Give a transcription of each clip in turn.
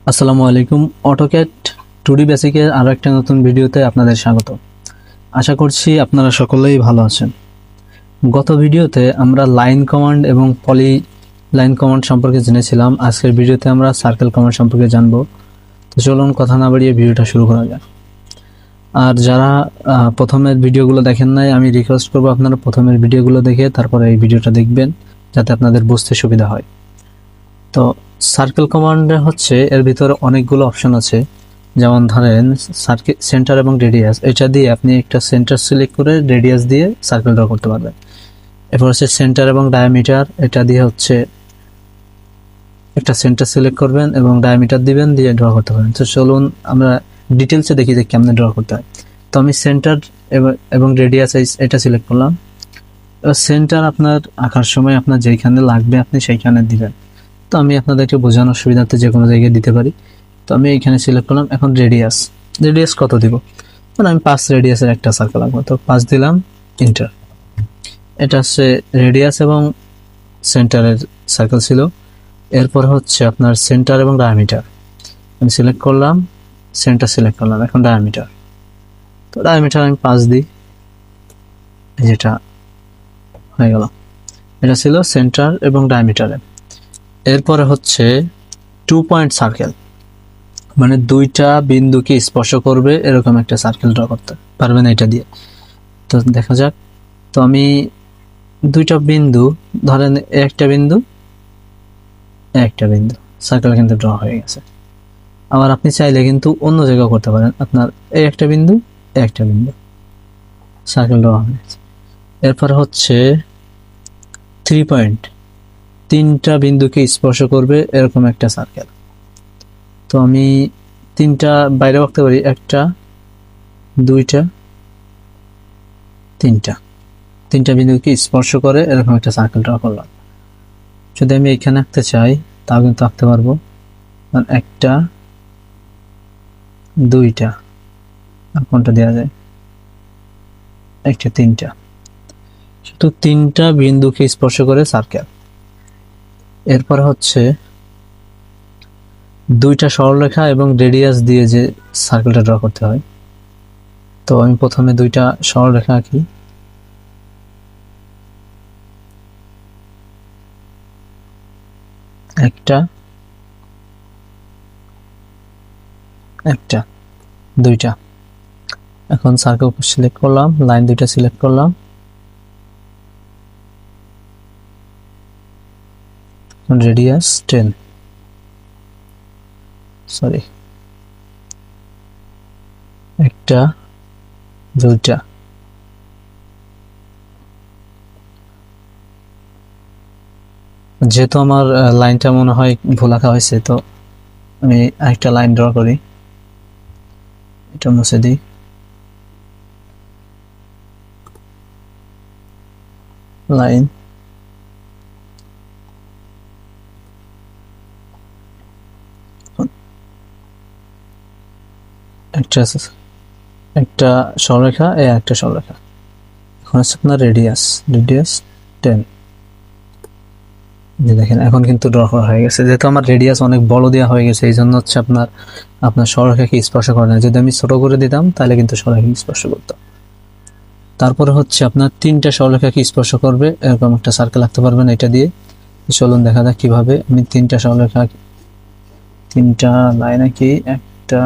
আসসালামু আলাইকুম। AutoCAD 2D বেসিকের আরও একটা নতুন ভিডিওতে আপনাদের স্বাগত। আশা করছি আপনারা সকলেই ভালো আছেন। গত ভিডিওতে আমরা লাইন কমান্ড এবং পলি লাইন কমান্ড সম্পর্কে জেনেছিলাম। আজকের ভিডিওতে আমরা সার্কেল কমান্ড সম্পর্কে জানব। তো চলুন কথা না বাড়িয়ে ভিডিওটা শুরু করা যাক। আর যারা প্রথমের ভিডিওগুলো দেখেন নাই, আমি রিকোয়েস্ট করব আপনারা প্রথমের ভিডিওগুলো দেখে তারপরে এই ভিডিওটা দেখবেন, যাতে আপনাদের বুঝতে সুবিধা হয়। তো সার্কেল কমান্ডে হচ্ছে এর ভিতরে অনেকগুলো অপশন আছে। যেমন ধরেন সেন্টার এবং রেডিয়াস, এটা দিয়ে আপনি একটা সেন্টার সিলেক্ট করে রেডিয়াস দিয়ে সার্কেল ড্র করতে পারবেন। এরপর হচ্ছে সেন্টার এবং ডায়ামিটার, এটা দিয়ে হচ্ছে একটা সেন্টার সিলেক্ট করবেন এবং ডায়ামিটার দিবেন, দিয়ে ড্র করতে পারেন। তো চলুন আমরা ডিটেলসে দেখি যে কেমনে ড্র করতে হয়। তো আমি সেন্টার এবং রেডিয়াস এটা সিলেক্ট করলাম। এবার সেন্টার আপনার আঁকার সময় আপনার যেইখানে লাগবে আপনি সেইখানে দিবেন। তো আমি আপনাদেরকে বোঝানোর সুবিধার্থে যে কোনো জায়গায় দিতে পারি। তো আমি এইখানে সিলেক্ট করলাম। এখন রেডিয়াস কত দিব? মানে আমি 5 রেডিয়াসের একটা সার্কেল আঁকবো, তো 5 দিলাম, এন্টার। এটা হচ্ছে রেডিয়াস এবং সেন্টারের সার্কেল ছিল। এরপর হচ্ছে আপনার সেন্টার এবং ডায়ামিটার, আমি সিলেক্ট করলাম, সেন্টার সিলেক্ট করলাম, এখন ডায়ামিটার। তো ডায়ামিটার আমি 5 দিই, যেটা হয়ে গেল। এটা ছিল সেন্টার এবং ডায়ামিটারে। এরপরে হচ্ছে 2 পয়েন্ট সার্কেল, মানে দুইটা বিন্দুকে স্পর্শ করবে এরকম একটা সার্কেল ড্র করতে পারবেন এটা দিয়ে। তো দেখা যাক। তো আমি দুইটা বিন্দু, ধরেন একটা বিন্দু সার্কেল কিন্তু ড্র হয়ে গেছে। আবার আপনি চাইলে কিন্তু অন্য জায়গাও করতে পারেন। আপনার একটা বিন্দু সার্কেল ড্র হয়ে গেছে। এরপর হচ্ছে 3 পয়েন্ট, তিনটা বিন্দুকে স্পর্শ করবে এরকম একটা সার্কেল। তো আমি তিনটা বাইরে রাখতে পারি, একটা, দুইটা, তিনটা বিন্দুকে স্পর্শ করে এরকম একটা সার্কেল ড্র করলাম। যদি আমি এখানে আঁকতে চাই তাও কিন্তু আঁকতে পারবো। একটা, দুইটা, আর কোনটা দেওয়া যায়, একটা, তিনটা, শুধু তিনটা বিন্দুকে স্পর্শ করে সার্কেল। এরপর হচ্ছে দুইটা সরলরেখা এবং রেডিয়াস দিয়ে যে সার্কেলটা ড্র করতে হয়। তো আমি প্রথমে দুইটা সরলরেখা আঁকি। একটা, দুইটা। এখন সার্কেল সিলেক্ট করলাম, লাইন দুইটা সিলেক্ট করলাম, রেডিয়াস 10, সরি, একটা, দুইটা। যেহেতু আমার লাইনটা মনে হয় ভুল আঁকা হয়েছে, তো আমি আরেকটা লাইন ড্র করি, এটা মুছে দিই। লাইন, একটা সরলরেখা, একটা সরলরেখা। এখন হচ্ছে আপনার রেডিয়াস 10। দেখেন এখন কিন্তু ড্র করা হয়ে গেছে। যেহেতু আমার রেডিয়াস অনেক বড় দেওয়া হয়ে গেছে, এই জন্য হচ্ছে আপনার সরলরেখাকে স্পর্শ করে না। যদি আমি ছোট করে দিতাম তাহলে কিন্তু সরলরেখাকে স্পর্শ করতো। তারপরে হচ্ছে আপনার তিনটা সরলরেখাকে স্পর্শ করবে এরকম একটা সার্কেল আঁকতে পারবেন এটা দিয়ে। চলুন দেখা যাক কিভাবে। আমি তিনটা সরলরেখা, তিনটা লাইন আঁকি, একটা,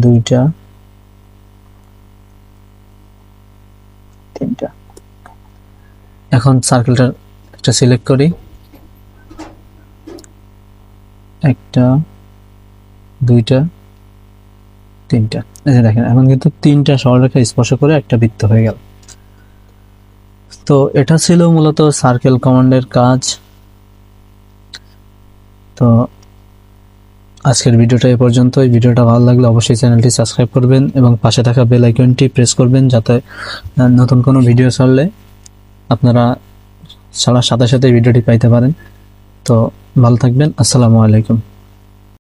দুইটা, তিনটা। এখন সার্কেলটা একটা সিলেক্ট করি, একটা, দুইটা, তিনটা। এই যে দেখেন এখন কিন্তু তিনটা সরলরেখা স্পর্শ করে একটা বৃত্ত হয়ে গেল। তো এটা ছিল মূলত সার্কেল কমান্ডের কাজ। তো আজকের ভিডিওটা এই পর্যন্ত। এই ভিডিওটা ভালো লাগলে অবশ্যই চ্যানেলটি সাবস্ক্রাইব করবেন এবং পাশে থাকা বেল আইকনটি প্রেস করবেন, যাতে নতুন কোনো ভিডিও ছাড়লে আপনারা ছাড়ার সাথে সাথে ভিডিওটি পাইতে পারেন। তো ভালো থাকবেন। আসসালামু আলাইকুম।